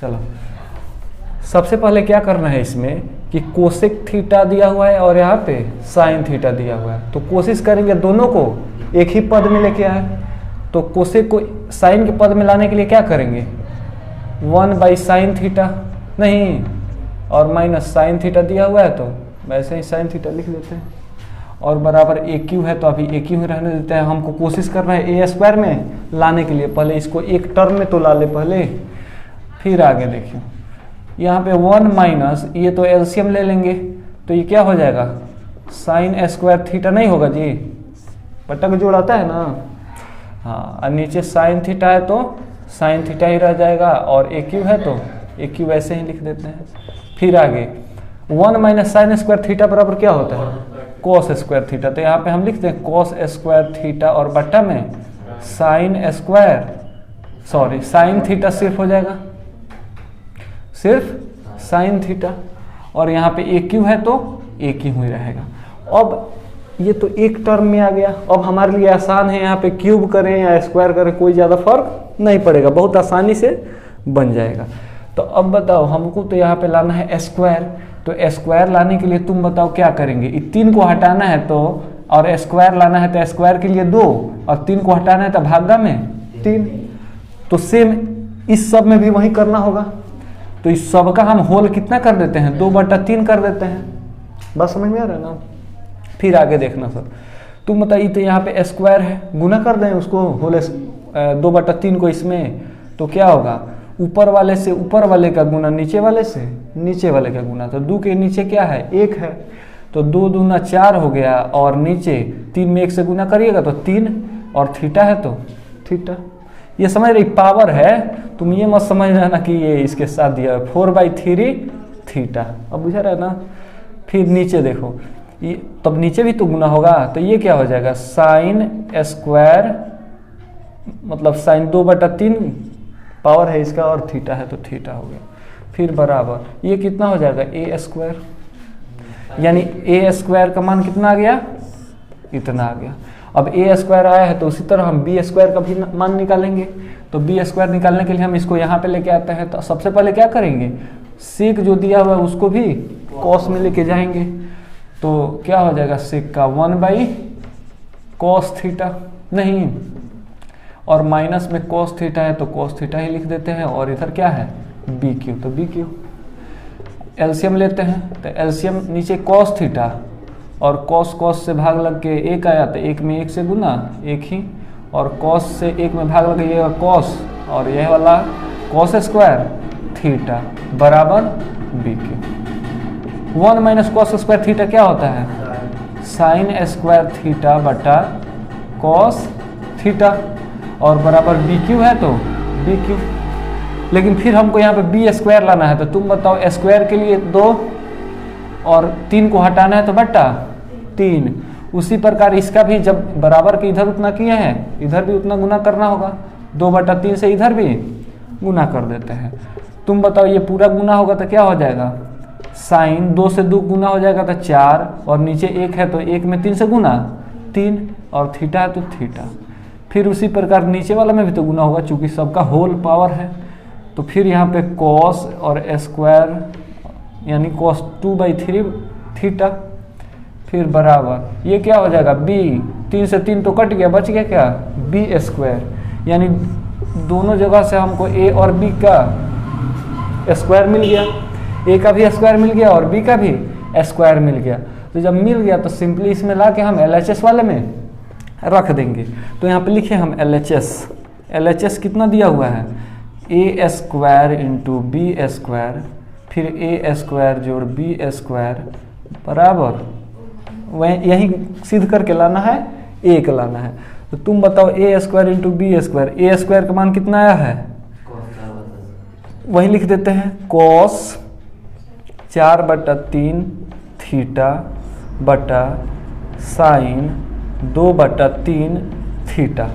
चलो सबसे पहले क्या करना है इसमें कि कोसेक थीटा दिया हुआ है और यहाँ पे साइन थीटा दिया हुआ है, तो कोशिश करेंगे दोनों को एक ही पद में लेके आए। तो कोसेक को साइन के पद में लाने के लिए क्या करेंगे, 1/sin थीटा नहीं और माइनस साइन थीटा दिया हुआ है तो वैसे ही साइन थीटा लिख देते हैं और बराबर ए क्यू है तो अभी ए क्यू में रहने देते हैं। हमको कोशिश करना है ए स्क्वायर में लाने के लिए, पहले इसको एक टर्म में तो ला ले पहले, फिर आगे देखिए यहाँ पे 1 माइनस ये तो एलसीएम ले लेंगे तो ये क्या हो जाएगा साइन स्क्वायर थीटा नहीं होगा जी, पटक जोड़ आता है ना, हाँ, और नीचे साइन थीटा है तो साइन थीटा ही रह जाएगा और ए क्यू है तो ए क्यू वैसे ही लिख देते हैं। फिर आगे 1 माइनस साइन स्क्वायर थीटा बराबर क्या होता है कॉस स्क्वायर थीटा, तो यहाँ पे हम लिखते हैं कॉस स्क्वायर थीटा और बट्टा में sine square, sorry sine theta सिर्फ हो जाएगा, सिर्फ साइन थीटा और यहाँ पे ए क्यू है तो ए क्यू ही रहेगा। अब ये तो एक टर्म में आ गया, अब हमारे लिए आसान है, यहाँ पे क्यूब करें या स्क्वायर करें कोई ज़्यादा फर्क नहीं पड़ेगा, बहुत आसानी से बन जाएगा। तो अब बताओ हमको तो यहाँ पे लाना है स्क्वायर, तो स्क्वायर लाने के लिए तुम बताओ क्या करेंगे, 3 को हटाना है तो और स्क्वायर लाना है तो स्क्वायर के लिए 2 और 3 को हटाना है तो भागा में 3, तो सेम इस सब में भी वही करना होगा। तो इस सब का हम होल कितना कर देते हैं 2/3 कर देते हैं, बस समझ में आ रहा है ना। फिर आगे देखना सर, तुम बताइए तो यहाँ पे स्क्वायर है, गुना कर दें उसको होल 2/3 को इसमें, तो क्या होगा ऊपर वाले से ऊपर वाले का गुना नीचे वाले से नीचे वाले का गुना, तो 2 के नीचे क्या है 1 है तो 2 दूना 4 हो गया और नीचे 3 में 1 से गुना करिएगा तो 3 और थीटा है तो थीटा। ये समझ रही पावर है, तुम ये मत समझना ना कि ये इसके साथ दिया है 4/3 थीटा, अब बुझा रहा है ना। फिर नीचे देखो ये तब नीचे भी तो गुना होगा, तो ये क्या हो जाएगा साइन स्क्वायर मतलब साइन 2/3 पावर है इसका और थीटा है तो थीटा हो गया। फिर बराबर ये कितना हो जाएगा ए स्क्वायर, यानी ए स्क्वायर का मान कितना आ गया इतना आ गया। अब ए स्क्वायर आया है तो उसी तरह हम बी स्क्वायर का भी मान निकालेंगे, तो बी स्क्वायर निकालने के लिए हम इसको यहाँ पे लेके आते हैं। तो सबसे पहले क्या करेंगे सेक जो दिया हुआ है उसको भी कॉस में लेके जाएंगे, तो क्या हो जाएगा सेक का 1/cos थीटा नहीं और माइनस में cos थीटा है तो cos थीटा ही लिख देते हैं और इधर क्या है बी क्यू, तो बी क्यू एलसीएम लेते हैं तो एलसीएम नीचे cos थीटा और cos से भाग लग के 1 आया तो 1 में 1 से गुना 1 ही और cos से 1 में भाग लग के ये cos और यह वाला cos स्क्वायर थीटा बराबर बी क्यू। 1 माइनस cos स्क्वायर थीटा क्या होता है साइन स्क्वायर थीटा बटा cos थीटा और बराबर बी क्यू है तो बी क्यू। लेकिन फिर हमको यहाँ पे बी स्क्वायर लाना है, तो तुम बताओ स्क्वायर के लिए 2 और 3 को हटाना है तो बट्टा 3। उसी प्रकार इसका भी जब बराबर के इधर उतना किए हैं इधर भी उतना गुना करना होगा, 2/3 से इधर भी गुना कर देते हैं। तुम बताओ ये पूरा गुना होगा तो क्या हो जाएगा साइन 2 से 2 गुना हो जाएगा तो 4 और नीचे 1 है तो 1 में 3 से गुना 3 और थीटा है तो थीटा। फिर उसी प्रकार नीचे वाला में भी तो गुना होगा चूंकि सबका होल पावर है, तो फिर यहाँ पे cos और स्क्वायर यानी cos 2/3 थीटा। फिर बराबर ये क्या हो जाएगा b, 3 से 3 तो कट गया बच गया क्या b स्क्वायर, यानी दोनों जगह से हमको a और b का स्क्वायर मिल गया, a का भी स्क्वायर मिल गया और b का भी स्क्वायर मिल गया। तो जब मिल गया तो सिंपली इसमें ला के हम LHS वाले में रख देंगे। तो यहाँ पे लिखे हम LHS कितना दिया हुआ है a square into b square फिर a स्क्वायर जोड़ b स्क्वायर बराबर वह यही सिद्ध करके लाना है 1 लाना है। तो तुम बताओ a square into b square, a square का मान कितना आया है वही लिख देते हैं cos 4/3 थीटा बटा साइन 2/3 थीटा,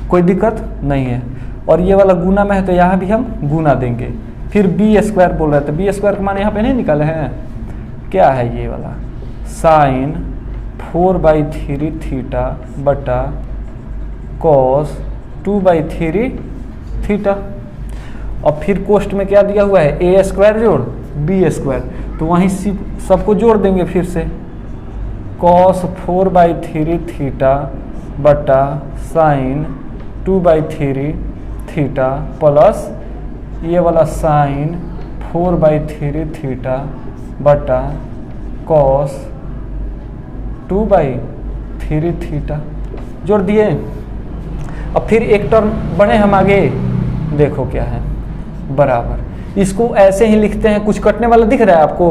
कोई दिक्कत नहीं है। और ये वाला गुना में है तो यहाँ भी हम गुना देंगे। फिर बी स्क्वायर बोल रहे थे, बी स्क्वायर का मान यहाँ पे नहीं निकाले हैं, क्या है ये वाला साइन 4/3 थीटा बटा cos 2/3 थीटा। और फिर कोष्ट में क्या दिया हुआ है, ए स्क्वायर जोड़ बी स्क्वायर, तो वहीं सबको जोड़ देंगे फिर से, cos 4/3 थीटा बटा साइन 2/3 थीटा प्लस ये वाला साइन 4/3 थीटा बटा cos 2/3 थीटा जोड़ दिए। अब फिर एक टर्म बढ़े हम आगे, देखो क्या है, बराबर। इसको ऐसे ही लिखते हैं, कुछ कटने वाला दिख रहा है आपको,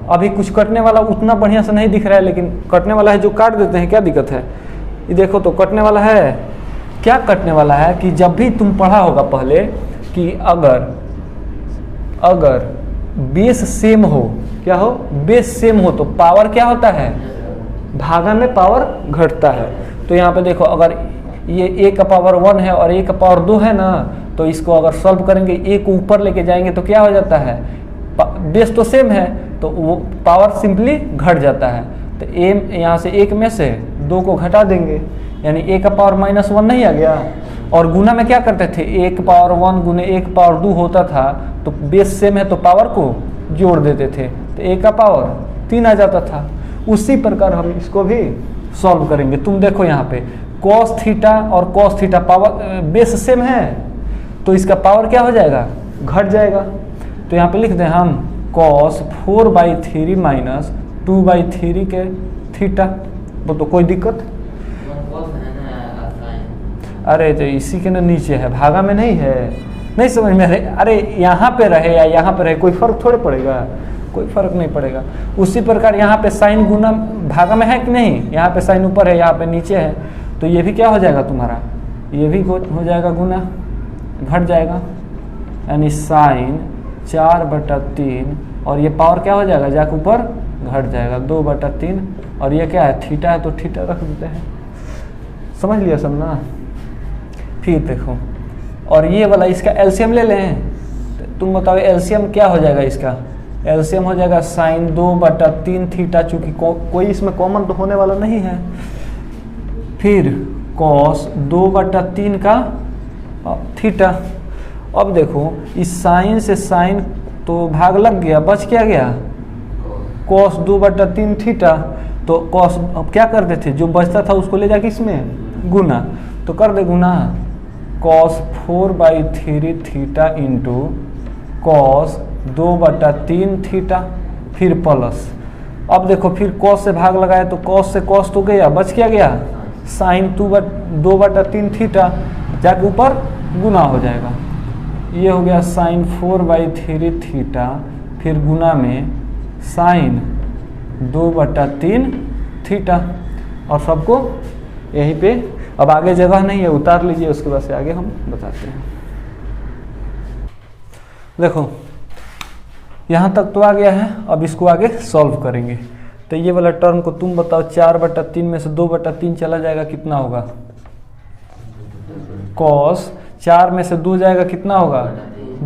अभी कुछ कटने वाला उतना बढ़िया से नहीं दिख रहा है, लेकिन कटने वाला है जो काट देते हैं, क्या दिक्कत है, ये देखो तो कटने वाला है। क्या कटने वाला है कि जब भी तुम पढ़ा होगा पहले कि अगर बेस सेम हो, क्या हो, बेस सेम हो, तो पावर क्या होता है, भागा में पावर घटता है। तो यहाँ पे देखो, अगर ये a का पावर 1 है और a का पावर 2 है ना, तो इसको अगर सॉल्व करेंगे, a को ऊपर लेके जाएंगे तो क्या हो जाता है, बेस तो सेम है तो वो पावर सिंपली घट जाता है। तो a यहाँ से 1 में से 2 को घटा देंगे, यानी a का पावर -1 नहीं आ गया। और गुना में क्या करते थे, 1 पावर 1 गुने 1 पावर 2 होता था, तो बेस सेम है तो पावर को जोड़ देते थे, तो a का पावर 3 आ जाता था। उसी प्रकार हम इसको भी सॉल्व करेंगे। तुम देखो यहाँ पे cos थीटा और cos theta power base same है, तो इसका पावर क्या हो जाएगा, घट जाएगा। तो यहाँ पे लिख दें हम cos 4/3 माइनस 2/3 के थीटा, तो कोई दिक्कत, अरे तो इसी के ना नीचे है, भागा में नहीं है, नहीं समझ में, अरे यहाँ पे रहे या यहाँ पे रहे कोई फर्क थोड़े पड़ेगा, कोई फर्क नहीं पड़ेगा। उसी प्रकार यहाँ पे साइन गुना भागा में है कि नहीं, यहाँ पे साइन ऊपर है, यहाँ पे नीचे है, तो ये भी क्या हो जाएगा तुम्हारा, ये भी हो जाएगा गुना, घट जाएगा, यानी साइन 4/3 और ये पावर क्या हो जाएगा, जाके ऊपर घट जाएगा 2/3, और ये क्या है, थीटा है तो थीटा रख देते हैं। समझ लिया सब ना। फिर देखो, और ये वाला इसका एलसीएम ले लें, तुम बताओ एलसीएम क्या हो जाएगा, इसका एलसीएम हो जाएगा साइन 2/3 थीटा, चूंकि कोई इसमें कॉमन तो होने वाला नहीं है। फिर कॉस 2/3 का थीटा। अब देखो इस साइन से साइन तो भाग लग गया, बच क्या गया, कॉस 2/3 थीटा। तो कॉस अब क्या करते थे, जो बचता था उसको ले जाके इसमें गुना, तो कर दे गुना, cos 4/3 theta into cos 2/3 theta, फिर प्लस। अब देखो फिर कॉस से भाग लगाया तो कॉस से कॉस तो गया, बच क्या गया, साइन 2/3 थीटा, जाके ऊपर गुना हो जाएगा। ये हो गया साइन 4/3 थीटा, फिर गुना में साइन 2/3 थीटा, और सबको यहीं पे, अब आगे जगह नहीं है, उतार लीजिए, उसके बाद से आगे हम बताते हैं। देखो यहाँ तक तो आ गया है, अब इसको आगे सॉल्व करेंगे। तो ये वाला टर्म को तुम बताओ, 4/3 में से 2/3 चला जाएगा, कितना होगा, कॉस 4 में से 2 जाएगा, कितना होगा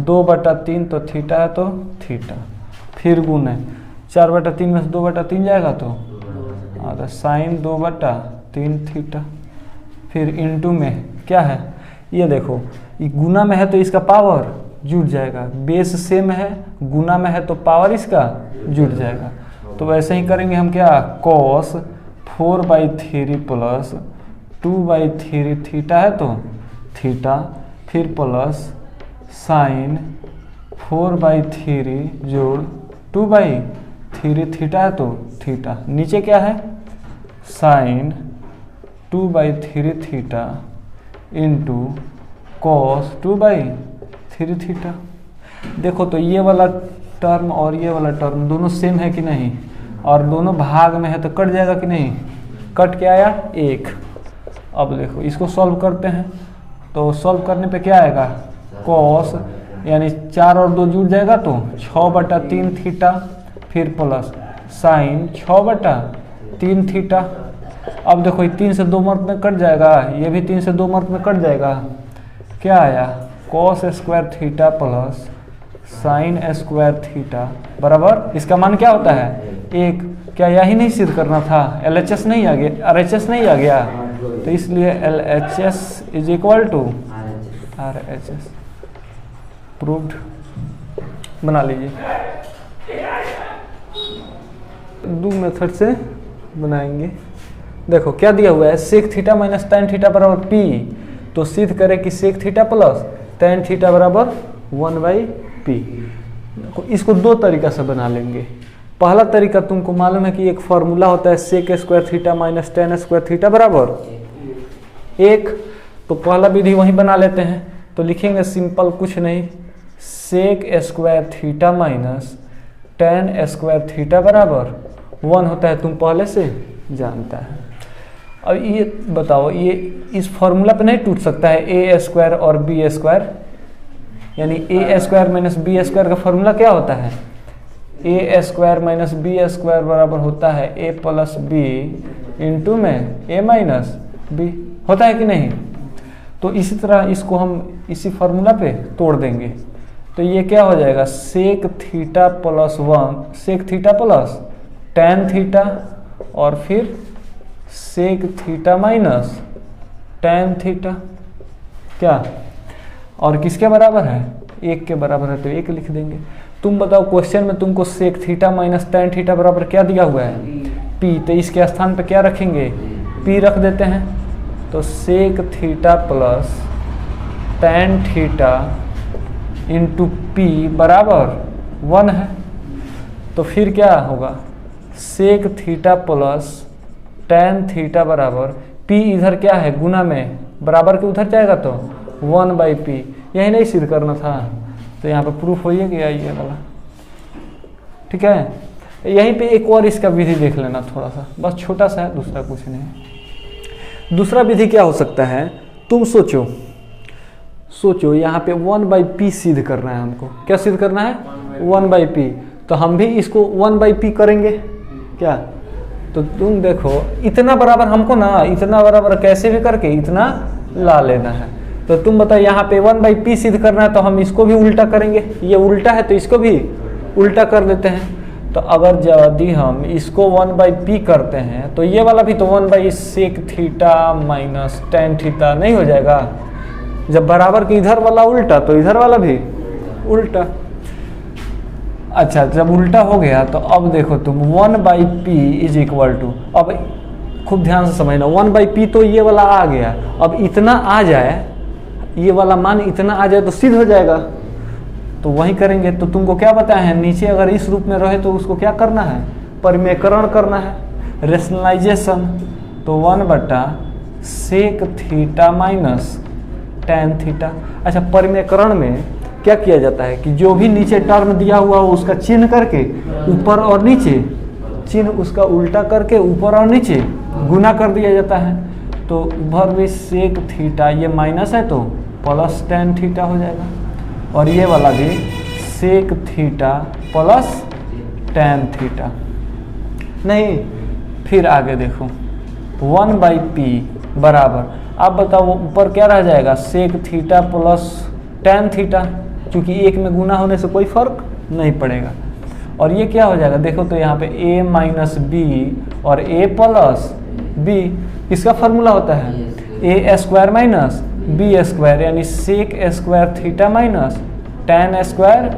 2/3, तो थीटा है तो थीटा, फिर गुना 4/3 में से 2/3 जाएगा तो साइन 2/3 थीटा, फिर इनटू में क्या है, ये देखो ये गुना में है तो इसका पावर जुड़ जाएगा, बेस सेम है, गुना में है तो पावर इसका जुड़ जाएगा। तो वैसे ही करेंगे हम, क्या cos 4/3 प्लस 2/3 थीटा है तो थीटा, फिर प्लस साइन 4/3 जोड़ 2/3 थीटा है तो थीटा, नीचे क्या है sine 2/3 theta into cos 2/3 theta. देखो तो ये वाला टर्म और ये वाला टर्म दोनों सेम है कि नहीं, और दोनों भाग में है तो कट जाएगा कि नहीं, कट के आया 1। अब देखो इसको सॉल्व करते हैं, तो सॉल्व करने पे क्या आएगा, कॉस यानी 4 और 2 जुड़ जाएगा तो 6/3 थीटा, फिर प्लस साइन 6/3 थीटा। अब देखो ये 3 से 2 मर्द में कट जाएगा, ये भी 3 से 2 मर्द में कट जाएगा, क्या आया cos square theta plus sign square theta बराबर, इसका मान क्या होता है 1। क्या यही नहीं सिद्ध करना था, LHS नहीं आ गया, RHS नहीं आ गया, तो इसलिए LHS is equal to RHS। Proved. बना लीजिए, दो मेथड से बनाएंगे। देखो क्या दिया हुआ है, sec theta minus tan theta बराबर पी, तो सिद्ध करें कि sec theta plus tan theta बराबर 1/p। इसको दो तरीका से बना लेंगे। पहला तरीका तुमको मालूम है कि एक फॉर्मूला होता है sec square theta minus tan square theta बराबर 1, तो पहला विधि वहीं बना लेते हैं। तो लिखेंगे सिंपल, कुछ नहीं, sec square theta minus tan square theta बराबर 1 होता है, तुम पहले से जानता है। अब ये बताओ, ये इस फॉर्मूला पे नहीं टूट सकता है ए स्क्वायर और बी स्क्वायर, यानी ए स्क्वायर माइनस बी स्क्वायर का फॉर्मूला क्या होता है, ए स्क्वायर माइनस बी स्क्वायर बराबर होता है ए प्लस बी इंटू में ए माइनस बी, होता है कि नहीं। तो इसी तरह इसको हम इसी फॉर्मूला पे तोड़ देंगे, तो ये क्या हो जाएगा, sec theta plus 1 sec theta plus tan theta और फिर sec theta minus tan theta, क्या और किसके बराबर है, 1 के बराबर है, तो 1 लिख देंगे। तुम बताओ क्वेश्चन में तुमको sec theta minus tan theta बराबर क्या दिया हुआ है, पी, तो इसके स्थान पे क्या रखेंगे, पी रख देते हैं। तो sec theta plus tan theta into p बराबर 1 है, तो फिर क्या होगा, sec theta plus tan theta बराबर पी, इधर क्या है गुना में, बराबर के उधर जाएगा तो 1/p। यही नहीं सिद्ध करना था, तो यहाँ पे प्रूफ हो ही गया ये वाला, ठीक है। यहीं पे एक और इसका विधि देख लेना थोड़ा सा, बस छोटा सा है, दूसरा कुछ नहीं। दूसरा विधि क्या हो सकता है, तुम सोचो यहाँ पे 1/p सिद्ध करना है हमको, क्या सिद्ध करना है, 1/p, तो हम भी इसको 1/p करेंगे क्या। तो तुम देखो इतना बराबर हमको ना, इतना बराबर कैसे भी करके इतना ला लेना है। तो तुम बताओ यहाँ पे 1/p सिद्ध करना है, तो हम इसको भी उल्टा करेंगे, ये उल्टा है तो इसको भी उल्टा कर देते हैं। तो अगर यदि हम इसको 1/p करते हैं तो ये वाला भी तो 1/सेक थीटा माइनस टेन थीटा नहीं हो जाएगा, जब बराबर के इधर वाला उल्टा तो इधर वाला भी उल्टा। अच्छा, जब उल्टा हो गया तो अब देखो तुम 1/p इज इक्वल टू, अब खूब ध्यान से समझना, 1/p तो ये वाला आ गया, अब इतना आ जाए, ये वाला मान इतना आ जाए तो सिद्ध हो जाएगा, तो वही करेंगे। तो तुमको क्या बताया है, नीचे अगर इस रूप में रहे तो उसको क्या करना है, परिमेयकरण करना है, रेशनलाइजेशन। तो 1/सेक थीटा माइनस टेन थीटा। अच्छा, परिमेयकरण में क्या किया जाता है कि जो भी नीचे टर्म दिया हुआ हो उसका चिन्ह करके ऊपर और नीचे, चिन्ह उसका उल्टा करके ऊपर और नीचे गुना कर दिया जाता है। तो उधर भी सेक थीटा, ये माइनस है तो प्लस टेन थीटा हो जाएगा, और ये वाला भी sec theta plus tan theta. नहीं, फिर आगे देखो 1/p बराबर, अब बताओ ऊपर क्या रह जाएगा, sec theta plus tan theta, क्योंकि एक में गुना होने से कोई फर्क नहीं पड़ेगा। और ये क्या हो जाएगा, देखो तो यहाँ पे a माइनस बी और a प्लस बी, इसका फॉर्मूला होता है a square minus B square, यानी sec square theta minus tan square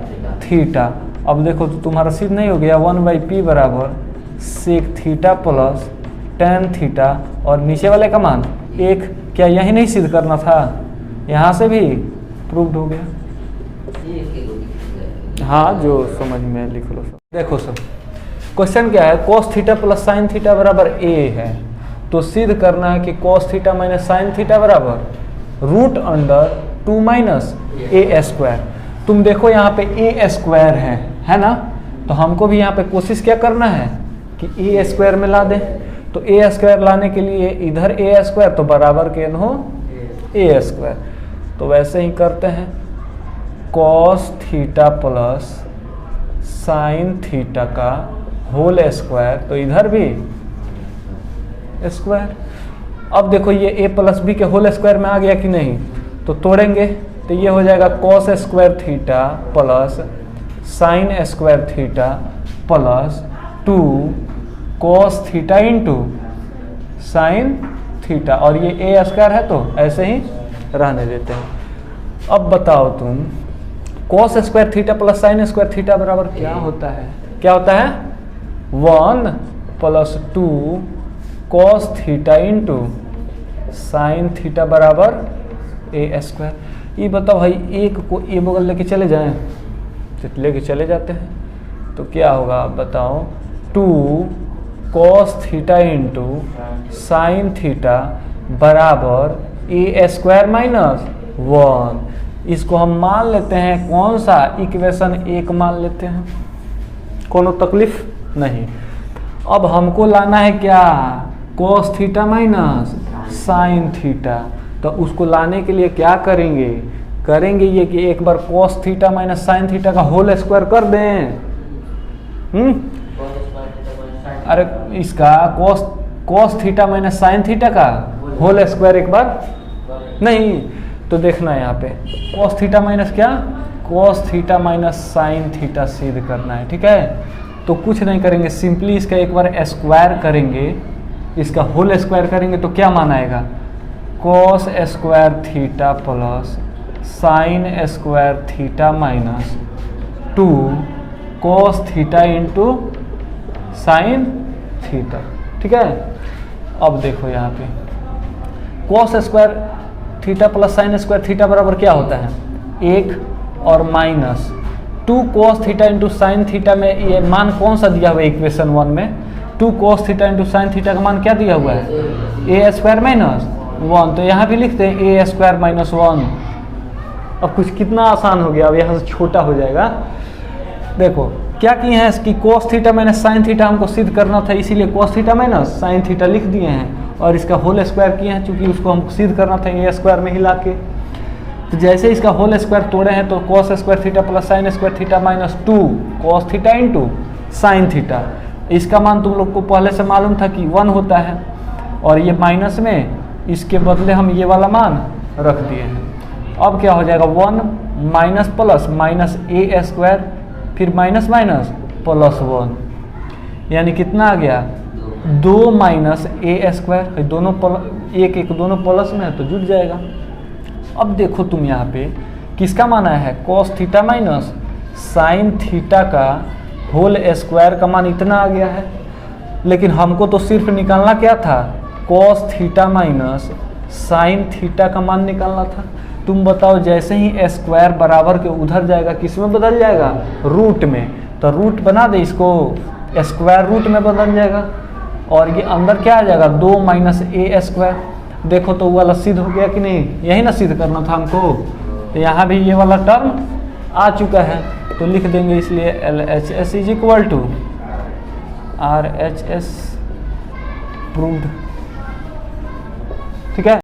theta. अब देखो तो तुम्हारा सिद्ध नहीं हो गया, 1/p बराबर sec theta plus tan theta, और नीचे वाले का मान 1। क्या यही नहीं सिद्ध करना था, यहाँ से भी प्रूव्ड हो गया। हाँ, जो समझ में लिख लो सब। देखो सब क्वेश्चन क्या है, cos theta plus sine theta बराबर a है, तो सिद्ध करना है कि cos theta minus sine theta बराबर √2 माइनस a स्क्वायर। तुम देखो यहाँ पे a स्क्वायर है ना, तो हमको भी यहाँ पे कोशिश क्या करना है कि a स्क्वायर में ला दें। तो a स्क्वायर लाने के लिए इधर a स्क्वायर तो बराबर के न हो a स्क्वायर, तो वैसे ही करते हैं, cos theta plus sign theta का होल स्क्वायर, तो इधर भी स्क्वायर। अब देखो ये a प्लस बी के होल स्क्वायर में आ गया कि नहीं, तो तोड़ेंगे तो ये हो जाएगा cos square theta plus sign square theta plus 2 cos theta into sine theta, और ये a स्क्वायर है तो ऐसे ही रहने देते हैं। अब बताओ तुम cos square theta plus sign square theta बराबर क्या होता है? क्या होता है? 1 plus 2 cos theta into sine theta बराबर ए स्क्वायर। ये बताओ भाई, एक को ए बगल लेके चले जाएं तो लेके चले जाते हैं, तो क्या होगा आप बताओ? 2 cos theta into sine theta बराबर ए स्क्वायर माइनस 1। इसको हम मान लेते हैं कौन सा? इक्वेशन 1 मान लेते हैं, कोनो तकलीफ नहीं। अब हमको लाना है क्या? Cos theta minus sine theta. तो उसको लाने के लिए क्या करेंगे? करेंगे ये कि एक बार cos theta minus sine theta का होल स्क्वायर कर दें। अरे इसका cos theta minus sine theta का होल स्क्वायर एक बार नहीं, तो देखना है यहाँ पे कॉस थीटा माइनस क्या? Cos theta minus sine theta सिद्ध करना है, ठीक है। तो कुछ नहीं करेंगे, सिंपली इसका एक बार स्क्वायर करेंगे, इसका होल स्क्वायर करेंगे तो क्या मान आएगा? Cos square theta plus sign square theta minus 2 cos theta into sine theta, ठीक है। अब देखो यहाँ पे cos square theta plus sign square theta बराबर क्या होता है? 1 और minus 2 cos theta into sine theta में ये मान कौन सा दिया हुआ है इक्वेशन 1 में? 2 cos theta into sine theta का मान क्या दिया हुआ है? ए स्क्वायर माइनस 1। तो यहाँ भी लिखते हैं ए स्क्वायर माइनस 1। अब कुछ कितना आसान हो गया, अब यहाँ से छोटा हो जाएगा। देखो क्या किए हैं कि cos theta minus sine theta हमको सिद्ध करना था, इसीलिए cos theta minus sine theta लिख दिए हैं और इसका होल स्क्वायर किए हैं, चूंकि उसको हमको सिद्ध करना था ए स्क्वायर में हिला के। तो जैसे इसका होल स्क्वायर तोड़े हैं तो cos square theta plus sign square theta minus 2 cos theta into sine theta. इसका मान तुम लोग को पहले से मालूम था कि 1 होता है, और ये माइनस में इसके बदले हम ये वाला मान रख दिए हैं। अब क्या हो जाएगा? 1 माइनस प्लस माइनस ए स्क्वायर, फिर माइनस माइनस प्लस 1, यानी कितना आ गया? 2 माइनस ए स्क्वायर। दोनों एक एक दोनों प्लस में है तो जुट जाएगा। अब देखो तुम यहाँ पे किसका मान आया है? Cos theta minus sine theta का होल स्क्वायर का मान इतना आ गया है। लेकिन हमको तो सिर्फ निकालना क्या था? Cos theta minus sine theta का मान निकालना था। तुम बताओ, जैसे ही स्क्वायर बराबर के उधर जाएगा किस में बदल जाएगा? रूट में। तो रूट बना दे इसको, स्क्वायर रूट में बदल जाएगा और ये अंदर क्या आ जाएगा? 2 माइनस ए स्क्वायर। देखो तो वो वाला सिद्ध हो गया कि नहीं? यही ना सिद्ध करना था हमको। तो यहाँ भी ये वाला टर्म आ चुका है, तो लिख देंगे इसलिए LHS is equal to RHS proved, ठीक है।